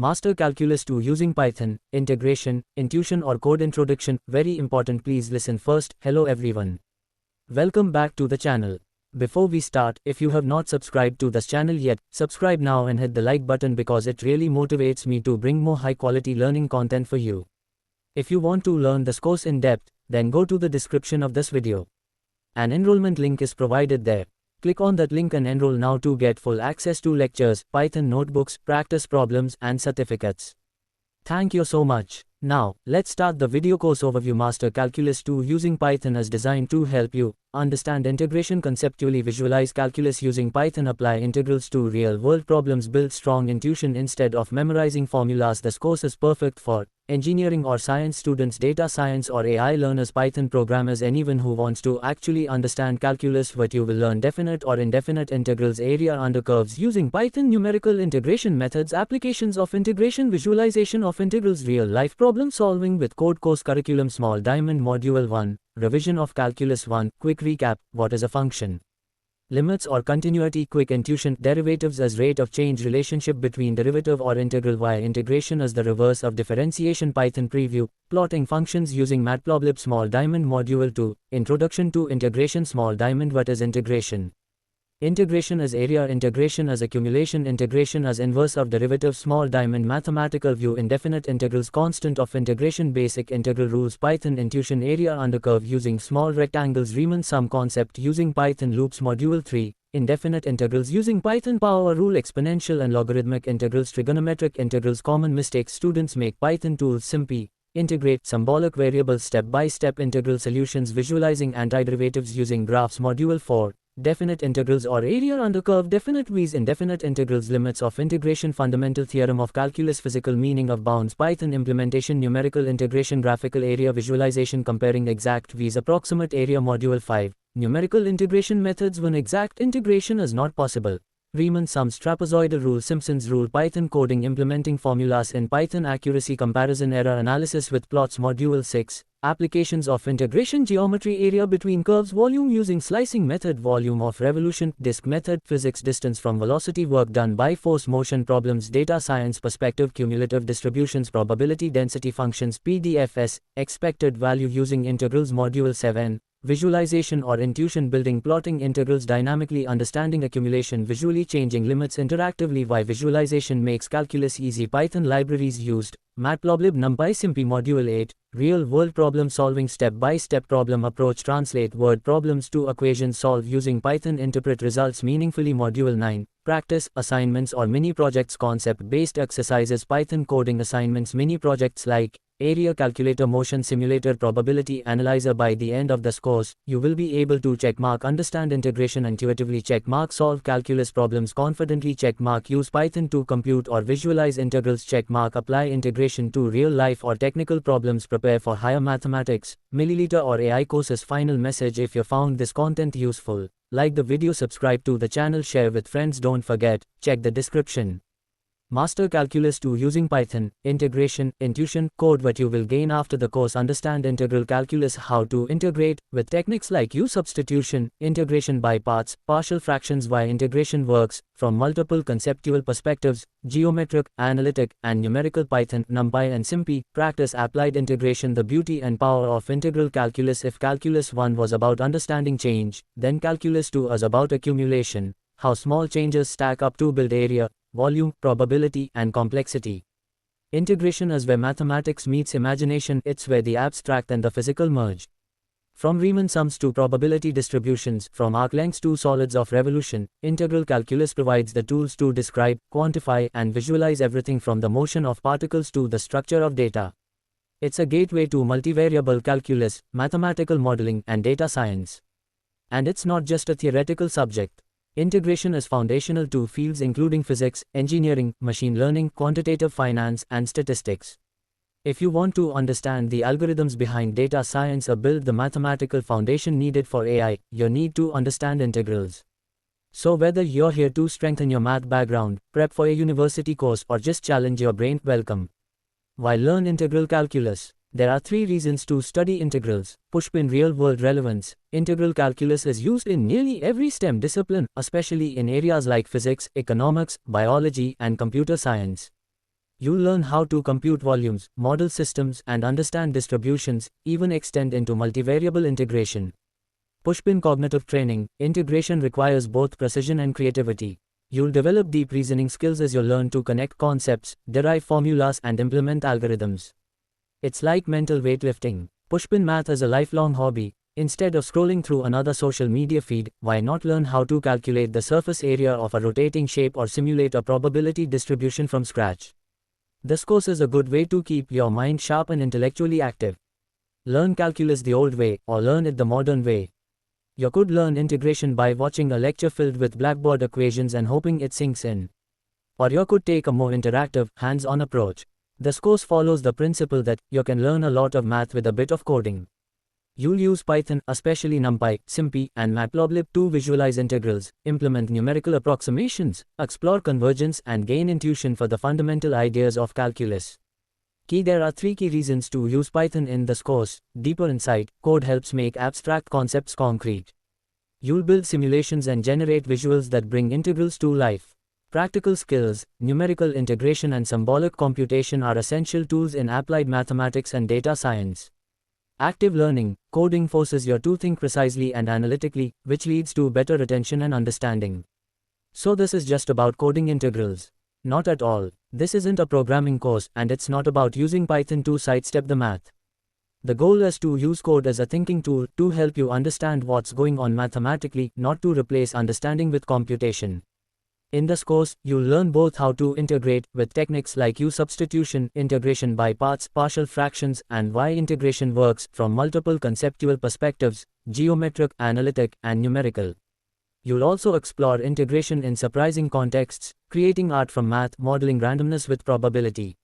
Master Calculus 2 using Python, integration, intuition or code introduction. Very important, please listen first. Hello everyone. Welcome back to the channel. Before we start, if you have not subscribed to this channel yet, subscribe now and hit the like button because it really motivates me to bring more high quality learning content for you. If you want to learn this course in depth, then go to the description of this video. An enrollment link is provided there. Click on that link and enroll now to get full access to lectures, Python notebooks, practice problems and certificates. Thank you so much. Now, let's start the video course overview. Master Calculus 2 using Python is designed to help you understand integration conceptually, visualize calculus using Python, apply integrals to real-world problems, build strong intuition instead of memorizing formulas. This course is perfect for engineering or science students, data science or AI learners, Python programmers, anyone who wants to actually understand calculus. What you will learn: definite or indefinite integrals, area under curves using Python, numerical integration methods, applications of integration, visualization of integrals, real-life problem solving with code. Course curriculum: Small Diamond Module 1, Revision of Calculus 1, Quick Recap, What is a function? Limits or continuity, quick intuition, derivatives as rate of change, relationship between derivative or integral, why integration is the reverse of differentiation, Python preview, plotting functions using Matplotlib. Small Diamond Module 2, Introduction to Integration. Small Diamond: What is integration? Integration is area, integration as accumulation, integration as inverse of derivative. Small Diamond Mathematical View, Indefinite integrals, constant of integration, basic integral rules, Python intuition, area under curve using small rectangles, Riemann sum concept using Python, loops. Module 3, Indefinite integrals using Python, power rule, exponential and logarithmic integrals, trigonometric integrals, common mistakes students make, Python tools, SymPy, integrate, symbolic variables, step-by-step integral solutions, visualizing antiderivatives using graphs. Module 4, Definite integrals or area under curve, definite v's, indefinite integrals, limits of integration, fundamental theorem of calculus, physical meaning of bounds, Python implementation, numerical integration, graphical area visualization, comparing exact v's, approximate area. Module 5, numerical integration methods when exact integration is not possible, Riemann sums, trapezoidal rule, Simpson's rule, Python coding, implementing formulas in Python, accuracy comparison, error analysis with plots. Module 6, applications of integration, geometry, area between curves, volume using slicing method, volume of revolution, disk method, physics, distance from velocity, work done by force, motion problems, data science, perspective, cumulative distributions, probability density functions, PDFS, expected value using integrals. Module 7, visualization or intuition, building, plotting integrals dynamically, understanding accumulation, visually changing limits interactively, why visualization makes calculus easy, Python libraries used, Matplotlib, NumPy, SymPy. Module 8, real-world problem solving, step-by-step problem approach, translate word problems to equations, solve using Python, interpret results meaningfully. Module 9, practice, assignments or mini projects, concept-based exercises, Python coding assignments, mini projects like area calculator, motion simulator, probability analyzer. By the end of this course, you will be able to checkmark understand integration intuitively, checkmark solve calculus problems confidently, checkmark use Python to compute or visualize integrals, checkmark apply integration to real-life or technical problems, prepare for higher mathematics, milliliter or AI courses. Final message: if you found this content useful, like the video, subscribe to the channel, share with friends, don't forget, check the description. Master Calculus 2 using Python, integration, intuition, code. What you will gain after the course: understand integral calculus, how to integrate, with techniques like U substitution, integration by parts, partial fractions, why integration works, from multiple conceptual perspectives, geometric, analytic, and numerical, Python, NumPy and SymPy, practice applied integration, the beauty and power of integral calculus. If Calculus 1 was about understanding change, then Calculus 2 is about accumulation, how small changes stack up to build area, volume, probability, and complexity. Integration is where mathematics meets imagination, it's where the abstract and the physical merge. From Riemann sums to probability distributions, from arc lengths to solids of revolution, integral calculus provides the tools to describe, quantify, and visualize everything from the motion of particles to the structure of data. It's a gateway to multivariable calculus, mathematical modeling, and data science. And it's not just a theoretical subject. Integration is foundational to fields including physics, engineering, machine learning, quantitative finance, and statistics. If you want to understand the algorithms behind data science or build the mathematical foundation needed for AI, you need to understand integrals. So whether you're here to strengthen your math background, prep for a university course, or just challenge your brain, welcome. Why learn integral calculus? There are 3 reasons to study integrals. Pushpin real-world relevance. Integral calculus is used in nearly every STEM discipline, especially in areas like physics, economics, biology, and computer science. You'll learn how to compute volumes, model systems, and understand distributions, even extend into multivariable integration. Pushpin cognitive training. Integration requires both precision and creativity. You'll develop deep reasoning skills as you learn to connect concepts, derive formulas, and implement algorithms. It's like mental weightlifting. Pushpin math is a lifelong hobby. Instead of scrolling through another social media feed, why not learn how to calculate the surface area of a rotating shape or simulate a probability distribution from scratch? This course is a good way to keep your mind sharp and intellectually active. Learn calculus the old way, or learn it the modern way. You could learn integration by watching a lecture filled with blackboard equations and hoping it sinks in. Or you could take a more interactive, hands-on approach. This course follows the principle that you can learn a lot of math with a bit of coding. You'll use Python, especially NumPy, SymPy, and Matplotlib to visualize integrals, implement numerical approximations, explore convergence, and gain intuition for the fundamental ideas of calculus. There are 3 key reasons to use Python in this course. Deeper insight. Code helps make abstract concepts concrete. You'll build simulations and generate visuals that bring integrals to life. Practical skills. Numerical integration and symbolic computation are essential tools in applied mathematics and data science. Active learning. Coding forces you to think precisely and analytically, which leads to better retention and understanding. So this is just about coding integrals? Not at all. This isn't a programming course, and it's not about using Python to sidestep the math. The goal is to use code as a thinking tool to help you understand what's going on mathematically, not to replace understanding with computation. In this course, you'll learn both how to integrate with techniques like U substitution, integration by parts, partial fractions, and why integration works from multiple conceptual perspectives: geometric, analytic, and numerical. You'll also explore integration in surprising contexts, creating art from math, modeling randomness with probability.